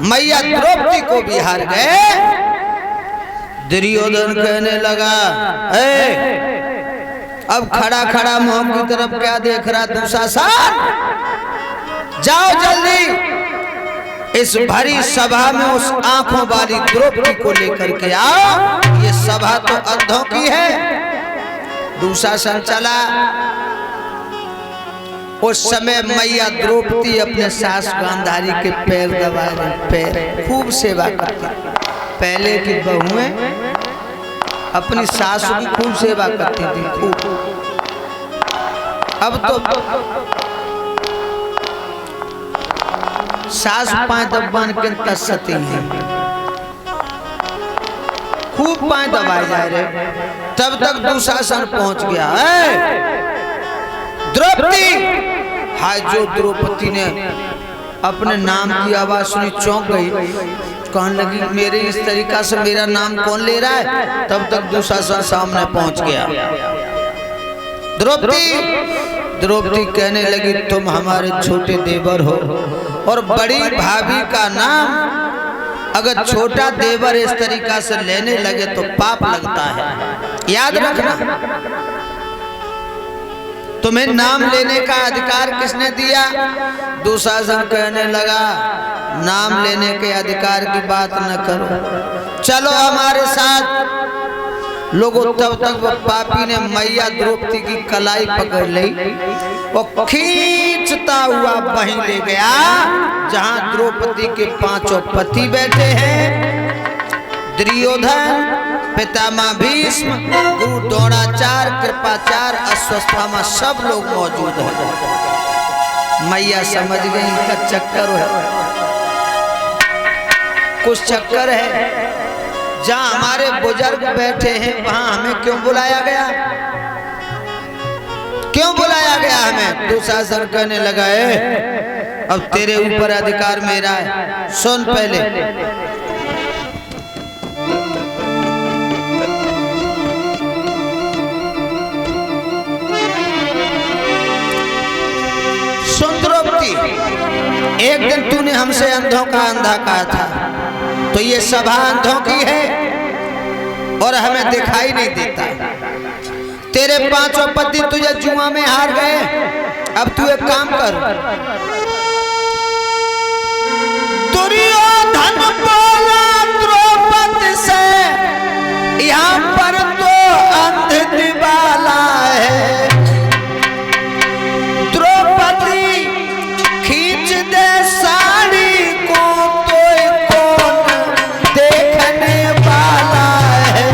मैया द्रौपदी को भी हार गए। दुर्योधन कहने लगा, अब खड़ा खड़ा मुंह की तरफ क्या देख रहा दुशासन, जाओ जल्दी इस भरी सभा में उस आंखों वाली द्रौपदी को लेकर के आओ, ये सभा तो अंधों की है। दुशासन चला। उस समय मैया द्रौपदी अपने सास गांधारी के पैर दबा रही, पैर खूब सेवा करती। पहले की बहुएं अपनी सास की खूब सेवा करती थी, खूब। अब तो सास पांच दबान के तसती है, खूब पांच दबाए जा रहे। तब तक दुशासन पहुंच गया। द्रौपदी, हाय जो द्रौपदी ने अपने नाम की आवाज सुनी चौंक गई, कहने लगी मेरे इस तरीका से मेरा नाम कौन ले रहा है। तब तक दुशासन सामने पहुंच गया। द्रौपदी कहने लगी तुम हमारे छोटे देवर हो, और बड़ी भाभी का नाम अगर छोटा देवर इस तरीका से लेने लगे तो पाप लगता है, याद रखना। तुम्हें नाम लेने का अधिकार किसने दिया। दुशासन कहने लगा नाम लेने के अधिकार की बात न करो, चलो हमारे साथ। लोगों तब तक वो पापी ने मैया द्रौपदी की कलाई पकड़ ली, वो खींचता हुआ वहीं ले गया जहां द्रौपदी के पांचों पति बैठे हैं। दुर्योधन, पितामह भीष्म, गुरु द्रोणाचार्य, कृपाचार्य, अश्वत्थामा, सब लोग मौजूद हैं। मैया समझ गई इनका चक्कर है, कुछ चक्कर है। जहां हमारे बुजुर्ग बैठे हैं वहां हमें क्यों बुलाया गया, क्यों बुलाया गया हमें। दुशासन कहने लगा है अब तेरे ऊपर अधिकार मेरा है। सुन पहले, सुन द्रौपदी, एक दिन तूने हमसे अंधों का अंधा कहा था, तो ये सभा अंधों की है और हमें दिखाई नहीं देता। तेरे पांचों पति तुझे जुआ में हार गए। अब तू एक काम कर, दुर्योधन बोला द्रौपदी से यहाँ पर तो अंध दिवाला है, द्रौपदी खींच दे साड़ी को तो कौन देखने वाला है।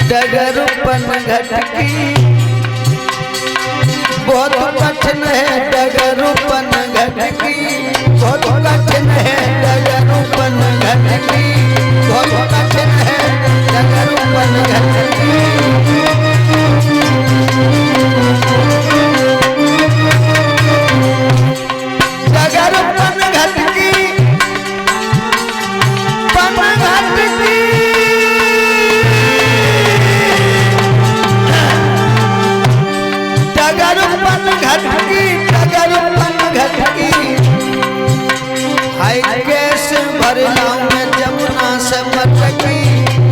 डगरूपन घटकी बहुत कठिन है, डगरूपन घटकी बहुत कठिन है, डगरूपन घटकी बहुत कठिन है, डगरूपन घटकी। डगरूपन घटकी पन घटकी घटकी, हाय कैसे भर लाऊं मैं जमुना से मटकी,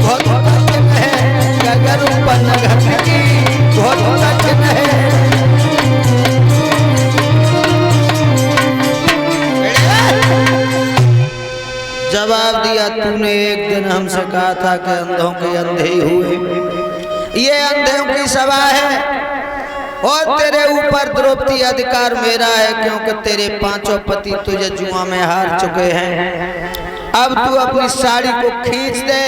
बहुत कठिन है, डगरूपन घटकी बहुत कठिन है। जवाब दिया तूने एक दिन हमसे कहा था कि अंधों के अंधे हुए, ये अंधों की सभा है और तेरे ऊपर द्रौपदी अधिकार मेरा है, क्योंकि तेरे पांचों पति तुझे जुआ में हार चुके हैं। अब तू अपनी साड़ी को खींच दे,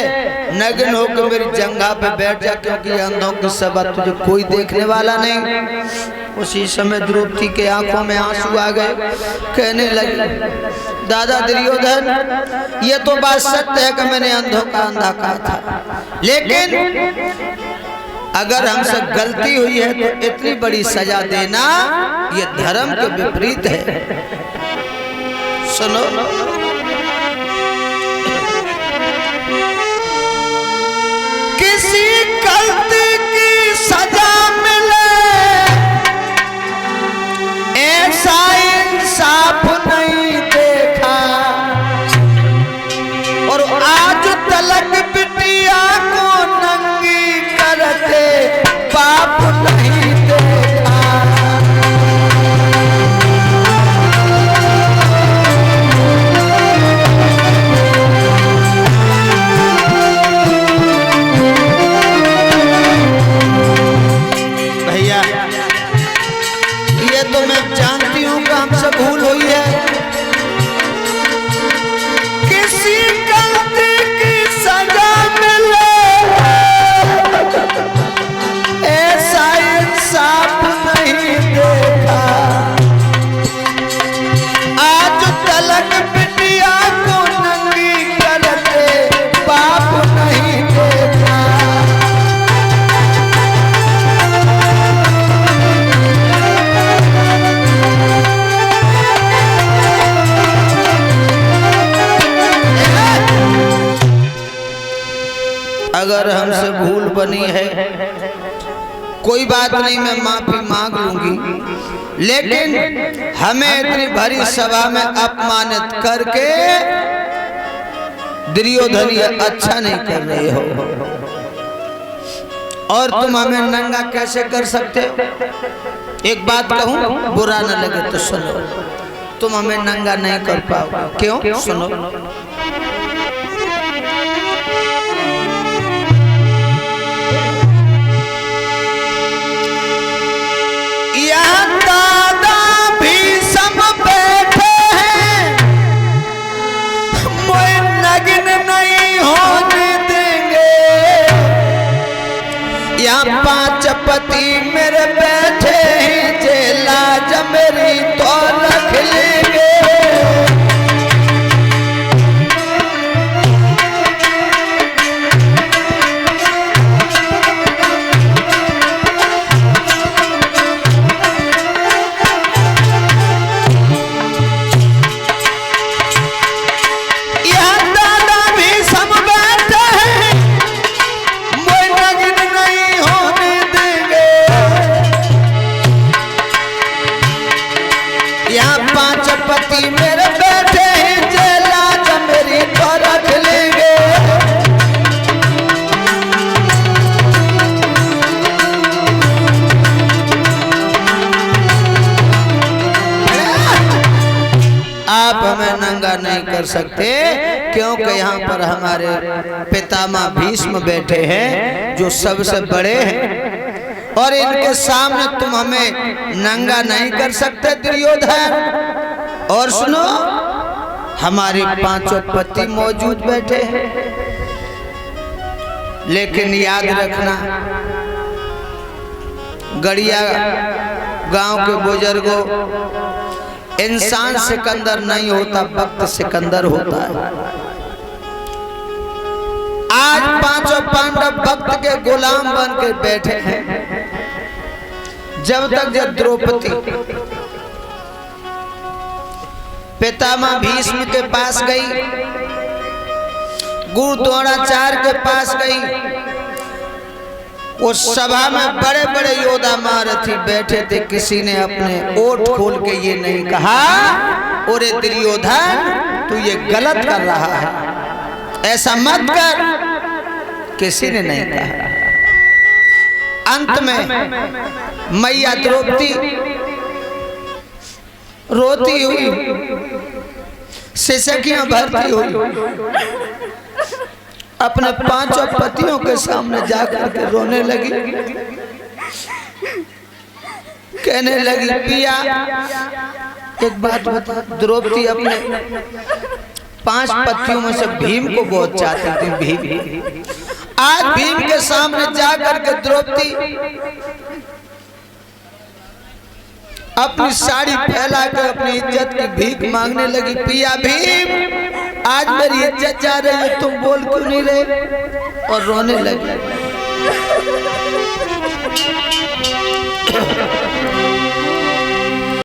नग्न होकर मेरी जंघा पे बैठ जा, क्योंकि अंधों की सभा तुझे कोई देखने वाला नहीं। उसी समय द्रौपदी के आंखों में आंसू आ गए, कहने लगी, दादा दुर्योधन, ये तो बात सत्य है कि मैंने अंधों का अंधा कहा था, लेकिन अगर हमसे गलती हुई है तो इतनी बड़ी सजा देना ये धर्म के विपरीत है। सुनो, किसी गलती की सजा मिले ऐसा इंसाफ नहीं देखा, और आज तलक बिटिया को नंगी करते बाप नहीं देखा। भैया ये तो मैं जानती हूँ कि हमसे भूल हुई है, किसी गलती की सजा मिले ऐसा इंसाफ नहीं देखा, आज तलक बिटिया को नंगी करते बाप नहीं देखा। अगर हमसे भूल बनी है कोई बात नहीं, मैं माफी मांग लूंगी, लेकिन हमें इतनी भरी सभा में अपमानित करके दुर्योधन ये अच्छा नहीं कर रहे हो, और तुम हमें नंगा कैसे कर सकते हो? एक बात कहूं, बुरा न लगे तो सुनो, तुम हमें नंगा नहीं कर पाओ। क्यों? सुनो, दादा भी सब बैठे हैं, मोए नग्न नहीं होने देंगे, यहाँ पांच पति मेरे बैठे हैं, जेला जमेरी तो रख लेंगे। मेरे बैठे हैं, जेला जमेरी तो रख लेंगे। आप हमें नंगा नहीं कर सकते, क्योंकि यहाँ पर हमारे पितामह भीष्म बैठे हैं जो सबसे बड़े हैं, और इनके सामने तुम हमें नंगा नहीं कर सकते दुर्योधन। और सुनो, हमारे पांचों पति मौजूद बैठे हैं, लेकिन याद रखना, गड़िया गांव के बुजुर्गों, इंसान सिकंदर नहीं होता, वक्त सिकंदर होता है। आज पांचों पांडव वक्त के गुलाम बन के बैठे हैं, जब तक जब द्रौपदी पितामह भीष्म के पास गई, गुरु द्रोणाचार्य के पास गई, उस सभा में बड़े बड़े योद्धा महारथी बैठे थे, किसी ने अपने ओठ खोल के ये नहीं कहा, ओरे दुर्योधन तू ये गलत कर रहा है, ऐसा मत कर, किसी ने नहीं कहा। अंत में मैया द्रौपदी रोती हुई, सिसकियां भरती हुई अपने पांचों पतियों के सामने जाकर के रोने लगी, कहने लगी पिया एक बात बता। द्रौपदी अपने 5 पतियों में से भीम को बहुत चाहती थी। भीम आज भीम के सामने जाकर के द्रौपदी अपनी साड़ी फैला कर अपनी इज्जत की भीख मांगने लगी। पिया भीम आज मेरी इज्जत जा रही है, तुम बोल क्यों नहीं रहे? और रोने लगी।